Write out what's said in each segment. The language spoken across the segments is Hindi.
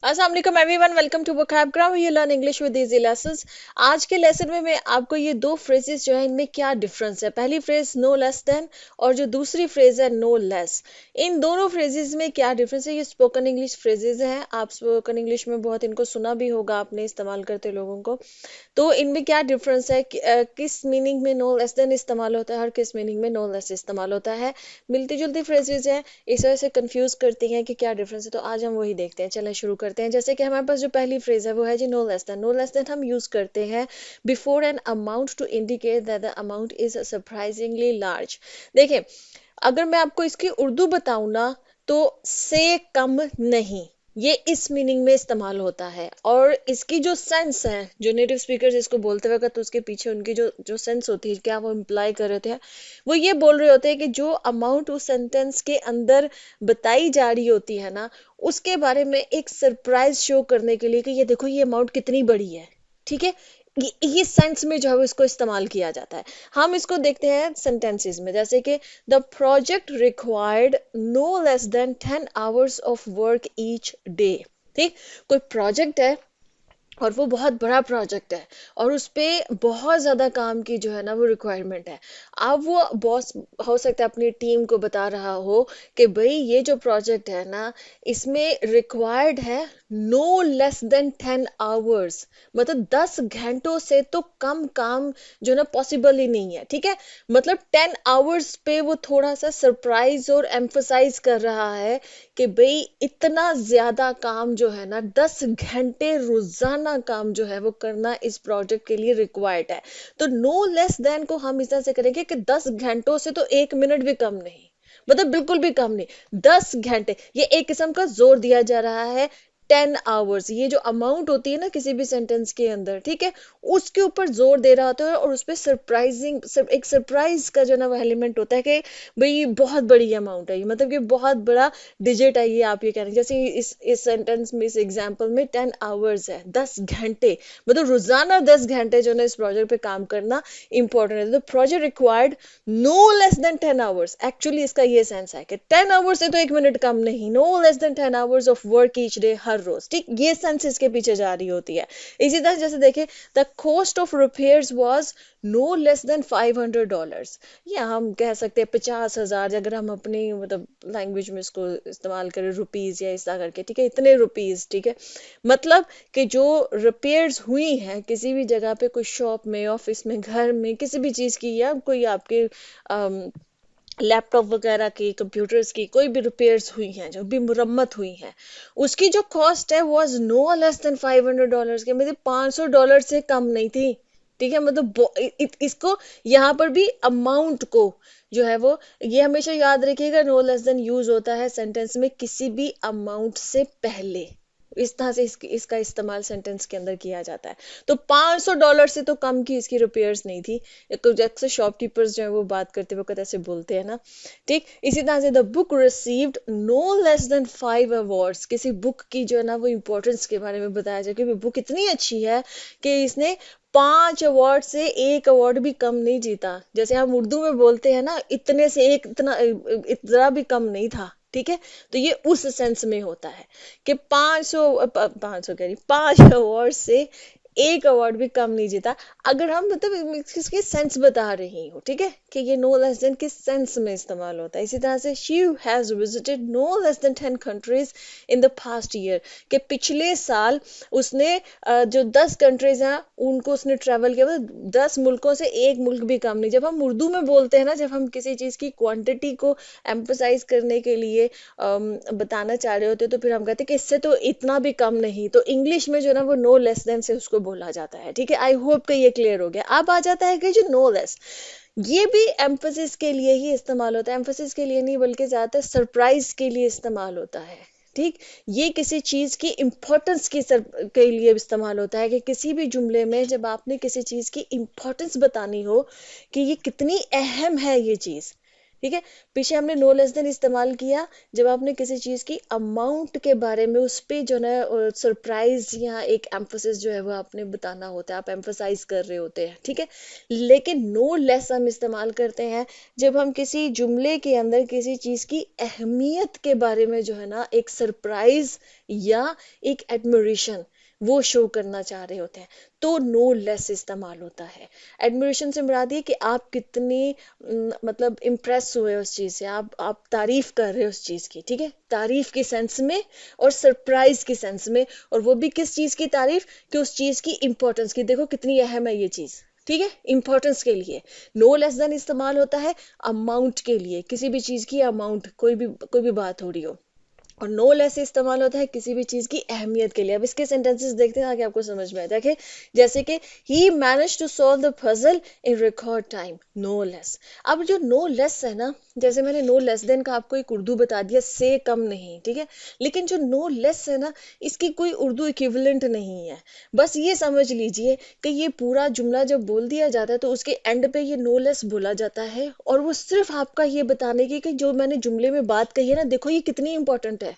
अस्सलाम वालेकुम everyone, welcome to Vocabgram, you learn English with easy lessons. आज के लेसन में मैं आपको ये दो फ्रेजेस जो है इनमें क्या डिफरेंस है। पहली फ्रेज नो लेस देन और जो दूसरी फ्रेज है नो लेस, इन दोनों फ्रेजेस में क्या डिफरेंस है। ये स्पोकन इंग्लिश फ्रेजेस हैं, आप स्पोकन इंग्लिश में बहुत इनको सुना भी होगा आपने इस्तेमाल करते लोगों को। तो इनमें क्या डिफरेंस है किस मीनिंग में नो लेस देन इस्तेमाल होता है और किस मीनिंग में नो लेस इस्तेमाल होता है। मिलती जुलती फ्रेजेस हैं, इस वजह से कंफ्यूज करती हैं कि क्या डिफरेंस है। तो आज हम वही देखते हैं, चलें शुरू करते हैं। जैसे कि हमारे पास जो पहली फ्रेज है वो है जी no less than. No less than हम यूज करते हैं before an amount to indicate that the amount is surprisingly large. देखें, अगर मैं आपको इसकी उर्दू बताऊं ना, तो से कम नहीं, ये इस मीनिंग में इस्तेमाल होता है। और इसकी जो सेंस है, जो नेटिव स्पीकर्स इसको बोलते वक्त, तो उसके पीछे उनकी जो जो सेंस होती है, क्या वो इम्प्लाई कर रहे थे, वो ये बोल रहे होते हैं कि जो अमाउंट उस सेंटेंस के अंदर बताई जा रही होती है ना, उसके बारे में एक सरप्राइज शो करने के लिए कि ये देखो ये अमाउंट कितनी बड़ी है। ठीक है, ये सेंस में जो है वो इसको इस्तेमाल किया जाता है। हम इसको देखते हैं सेंटेंसेस में, जैसे कि the project required no less than 10 hours of work each day. ठीक, कोई प्रोजेक्ट है और वो बहुत बड़ा प्रोजेक्ट है और उस पे बहुत ज़्यादा काम की जो है ना वो रिक्वायरमेंट है। अब वो बॉस हो सकता है अपनी टीम को बता रहा हो कि भाई ये जो प्रोजेक्ट है ना, इसमें रिक्वायर्ड है नो लेस देन 10 hours, मतलब 10 घंटों से तो कम काम जो ना पॉसिबल ही नहीं है। ठीक है, मतलब 10 hours पे वो थोड़ा सा सरप्राइज और एम्फसाइज कर रहा है कि भाई इतना ज्यादा काम जो है ना, 10 घंटे रोजाना काम जो है वो करना इस प्रोजेक्ट के लिए रिक्वायर्ड है। तो नो लेस देन को हम इस तरह से करेंगे कि 10 घंटों से तो 1 मिनट भी कम नहीं, मतलब बिल्कुल भी कम नहीं, 10 घंटे। ये एक किस्म का जोर दिया जा रहा है 10 hours, ये जो अमाउंट होती है ना किसी भी सेंटेंस के अंदर, ठीक है, उसके ऊपर जोर दे रहा होता है और उस पर सरप्राइजिंग एक सरप्राइज का जो ना वो एलिमेंट होता है कि भाई ये बहुत बड़ी अमाउंट है, ये मतलब कि बहुत बड़ा डिजिट है। ये आप ये कह रहे हैं, जैसे इस सेंटेंस में, इस एग्जांपल में 10 hours है, 10 घंटे, मतलब रोजाना 10 घंटे जो ना इस प्रोजेक्ट पे काम करना इंपॉर्टेंट है। तो project required no less than 10 hours, actually इसका ये सेंस है कि 10 hours से तो 1 मिनट कम नहीं, no less than 10 hours of work each day, हर रोज। ठीक, ये सेंस इसके पीछे जा रही होती है। इसी तरह जैसे देखें, the cost of repairs was no less than $500, या हम कह सकते हैं 50,000, अगर हम अपनी मतलब लैंग्वेज में इसको इस्तेमाल करें, रुपीज या इस तरह करके। ठीक है, इतने रुपीज। ठीक है, मतलब कि जो रिपेयर्स हुई हैं किसी भी जगह पे, कोई शॉप में, ऑफिस में, घर में, किसी भी चीज की, या कोई आपके लैपटॉप वगैरह की, कंप्यूटर्स की कोई भी रिपेयर्स हुई हैं, जो भी मुरम्मत हुई हैं, उसकी जो कॉस्ट है वॉज नो लेस देन $500 के, मतलब $500 से कम नहीं थी। ठीक है, मतलब इसको यहाँ पर भी अमाउंट को जो है वो, ये हमेशा याद रखिएगा, नो लेस देन यूज होता है सेंटेंस में किसी भी अमाउंट से पहले। इस तरह से इसका इस्तेमाल सेंटेंस के अंदर किया जाता है। तो $500 से तो कम की इसकी रिपेयर्स नहीं थी। तो अक्सर शॉपकीपर्स जो है वो बात करते वक्त ऐसे बोलते हैं ना। ठीक, इसी तरह से the book received no less than 5 awards, किसी बुक की जो है ना वो इंपॉर्टेंस के बारे में बताया जाए कि बुक इतनी अच्छी है कि इसने 5 अवार्ड से एक अवार्ड भी कम नहीं जीता। जैसे हम उर्दू में बोलते हैं ना, इतने से एक, इतना भी कम नहीं था। ठीक है, तो ये उस सेंस में होता है कि 500 कह रही, 5 अवार्ड से एक अवार्ड भी कम नहीं जीता। अगर हम मतलब इसकी सेंस बता रही हूँ, ठीक है, कि ये नो लेस देन किस सेंस में इस्तेमाल होता है। इसी तरह से she has visited no less than 10 countries in the past year, कि पिछले साल उसने जो 10 कंट्रीज हैं उनको उसने ट्रेवल किया, मतलब 10 मुल्कों से एक मुल्क भी कम नहीं। जब हम उर्दू में बोलते हैं ना, जब हम किसी चीज की क्वांटिटी को एम्फोसाइज करने के लिए बताना चाह रहे होते, तो फिर हम कहते हैं कि इससे तो इतना भी कम नहीं। तो इंग्लिश में जो ना वो नो लेस देन से उसको बोला जाता है। ठीक है, आई होप कि ये क्लियर हो गया। अब आ जाता है कि जो नो लेस, ये भी एम्फोसिस के लिए ही इस्तेमाल होता है। एम्फोसिस के लिए नहीं, बल्कि ज्यादातर सरप्राइज के लिए इस्तेमाल होता है। ठीक, ये किसी चीज की इंपॉर्टेंस के लिए इस्तेमाल होता है, कि किसी भी जुमले में जब आपने किसी चीज की इंपॉर्टेंस बतानी हो कि ये कितनी अहम है ये चीज, ठीक है। पीछे हमने नो लेस देन इस्तेमाल किया जब आपने किसी चीज की अमाउंट के बारे में उस पे जो है सरप्राइज या एक एम्फोसिस जो है वो आपने बताना होता है, आप एम्फोसाइज कर रहे होते हैं, ठीक है। लेकिन नो लेस हम इस्तेमाल करते हैं जब हम किसी जुमले के अंदर किसी चीज की अहमियत के बारे में जो है ना एक सरप्राइज या एक एडमिरेशन वो शो करना चाह रहे होते हैं, तो नो लेस इस्तेमाल होता है। एडमिरेशन से मुराद ये कि आप कितनी मतलब इम्प्रेस हुए उस चीज से, आप तारीफ कर रहे हो उस चीज की, ठीक है, तारीफ की सेंस में और सरप्राइज की सेंस में। और वो भी किस चीज की तारीफ, कि उस चीज की इंपॉर्टेंस की, देखो कितनी अहम है ये चीज, ठीक है, इंपॉर्टेंस के लिए। नो लेस देन इस्तेमाल होता है अमाउंट के लिए, किसी भी चीज की अमाउंट, कोई भी बात हो रही हो। और नो लेस इस्तेमाल होता है किसी भी चीज की अहमियत के लिए। अब इसके सेंटेंसेस देखते हैं ताकि आपको समझ में आए। देखिए जैसे कि he manage to solve the puzzle in record time, no less. अब जो नो लेस है ना, जैसे मैंने नो लेस देन का आपको एक उर्दू बता दिया, से कम नहीं, ठीक है। लेकिन जो नो लेस है ना, इसकी कोई उर्दू इक्विवेलेंट नहीं है। बस ये समझ लीजिए कि ये पूरा जुमला जब बोल दिया जाता है तो उसके एंड पे ये नो लेस बोला जाता है, और वो सिर्फ आपका ये बताने की कि जो मैंने जुमले में बात कही है ना, देखो ये कितनी इंपॉर्टेंट है,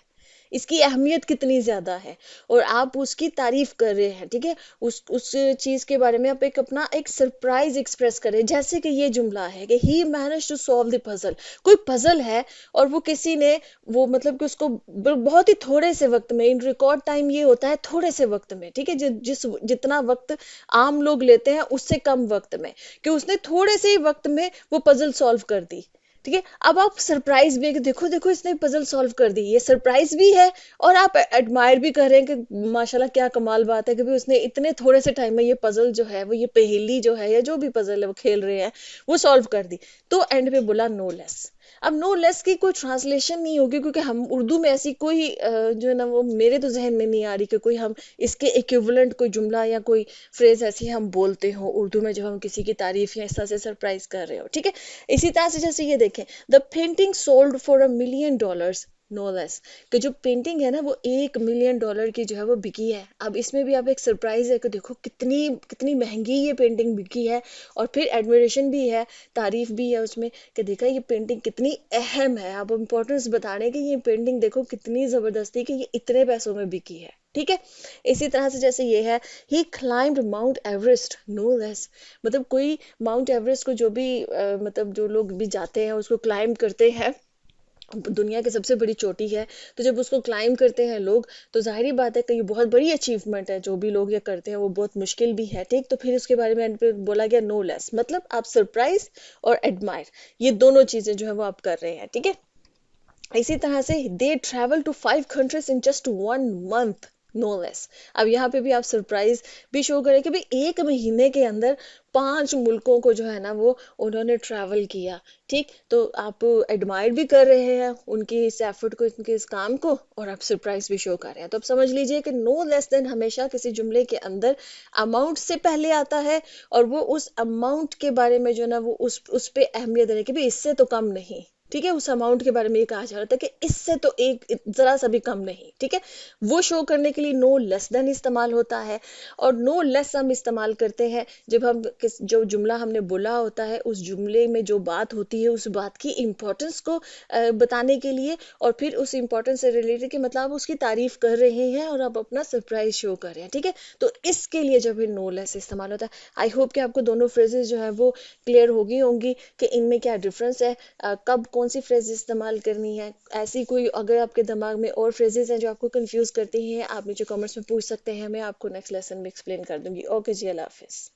इसकी अहमियत कितनी ज्यादा है, और आप उसकी तारीफ कर रहे हैं, ठीक है। उस चीज के बारे में आप एक अपना एक सरप्राइज एक्सप्रेस करें। जैसे कि ये जुमला है कि he manage to solve the puzzle, कोई पजल है और वो किसी ने वो मतलब कि उसको बहुत ही थोड़े से वक्त में, इन रिकॉर्ड टाइम ये होता है थोड़े से वक्त में, ठीक है, जितना वक्त आम लोग लेते हैं उससे कम वक्त में, कि उसने थोड़े से ही वक्त में वो पजल सॉल्व कर दी, ठीक है। अब आप सरप्राइज भी है कि देखो देखो इसने पजल सॉल्व कर दी, ये सरप्राइज भी है, और आप एडमायर भी कर रहे हैं कि माशाल्लाह क्या कमाल बात है कि भी उसने इतने थोड़े से टाइम में ये पजल जो है वो, ये पहेली जो है या जो भी पजल है वो खेल रहे हैं, वो सॉल्व कर दी। तो एंड पे बोला नो लेस। अब नो लेस की कोई ट्रांसलेशन नहीं होगी, क्योंकि हम उर्दू में ऐसी कोई जो है ना वो मेरे तो जहन में नहीं आ रही कि कोई हम इसके इक्विवेलेंट कोई जुमला या कोई फ्रेज ऐसी हम बोलते हो उर्दू में जब हम किसी की तारीफ या इस तरह से सरप्राइज कर रहे हो, ठीक है। इसी तरह से जैसे ये देखें, the painting sold for $1 million, no less, कि जो पेंटिंग है ना वो $1 million की जो है वो बिकी है। अब इसमें भी आप एक सरप्राइज है कि देखो कितनी कितनी महंगी ये पेंटिंग बिकी है, और फिर एडमिरेशन भी है, तारीफ भी है उसमें, कि देखा ये पेंटिंग कितनी अहम है, आप इंपॉर्टेंस बता रहे हैं कि ये पेंटिंग देखो कितनी जबरदस्ती कि ये इतने पैसों में बिकी है, ठीक है। इसी तरह से जैसे ये है, he climbed mount Everest, no less, मतलब कोई माउंट एवरेस्ट को जो भी मतलब जो लोग भी जाते हैं उसको क्लाइंब करते हैं, दुनिया की सबसे बड़ी चोटी है, तो जब उसको क्लाइंब करते हैं लोग, तो जाहिर बात है कि ये बहुत बड़ी अचीवमेंट है, जो भी लोग ये करते हैं वो बहुत मुश्किल भी है, ठीक। तो फिर उसके बारे में end पे बोला गया नो लेस, मतलब आप सरप्राइज और एडमायर ये दोनों चीजें जो है वो आप कर रहे हैं, ठीक है। इसी तरह से they travel to 5 countries in just 1 month, no less. अब यहाँ पे भी आप सरप्राइज भी शो करें कि भाई एक महीने के अंदर 5 मुल्कों को जो है ना वो उन्होंने ट्रैवल किया, ठीक। तो आप एडमायर भी कर रहे हैं उनकी इस एफर्ट को, उनके इस काम को, और आप सरप्राइज भी शो कर रहे हैं। तो अब समझ लीजिए कि नो लेस देन हमेशा किसी जुमले के अंदर अमाउंट से पहले आता है, और वो उस अमाउंट के बारे में जो है ना वो उस पे अहमियत देने की, भी इससे तो कम नहीं, ठीक है। उस अमाउंट के बारे में ये कहा जा रहा था कि इससे तो एक जरा सा भी कम नहीं, ठीक है। वो शो करने के लिए नो लेस देन इस्तेमाल होता है। और नो लेस हम इस्तेमाल करते हैं जब हम जो जुमला हमने बोला होता है उस जुमले में जो बात होती है उस बात की इंपॉर्टेंस को बताने के लिए, और फिर उस इंपॉर्टेंस से रिलेटेड कि मतलब आप उसकी तारीफ कर रहे हैं और आप अपना सरप्राइज शो कर रहे हैं, ठीक है। तो इसके लिए जब भी नो लेस इस्तेमाल होता है, आई होप कि आपको दोनों फ्रेजेस जो है वो क्लियर होगी होंगी कि इनमें क्या डिफरेंस है, कब कौन सी फ्रेज इस्तेमाल करनी है। ऐसी कोई अगर आपके दिमाग में और फ्रेजेस हैं जो आपको कंफ्यूज करती हैं, आप नीचे कमेंट्स में पूछ सकते हैं, मैं आपको नेक्स्ट लेसन में एक्सप्लेन कर दूंगी। ओके जी, अल्लाह हाफिज।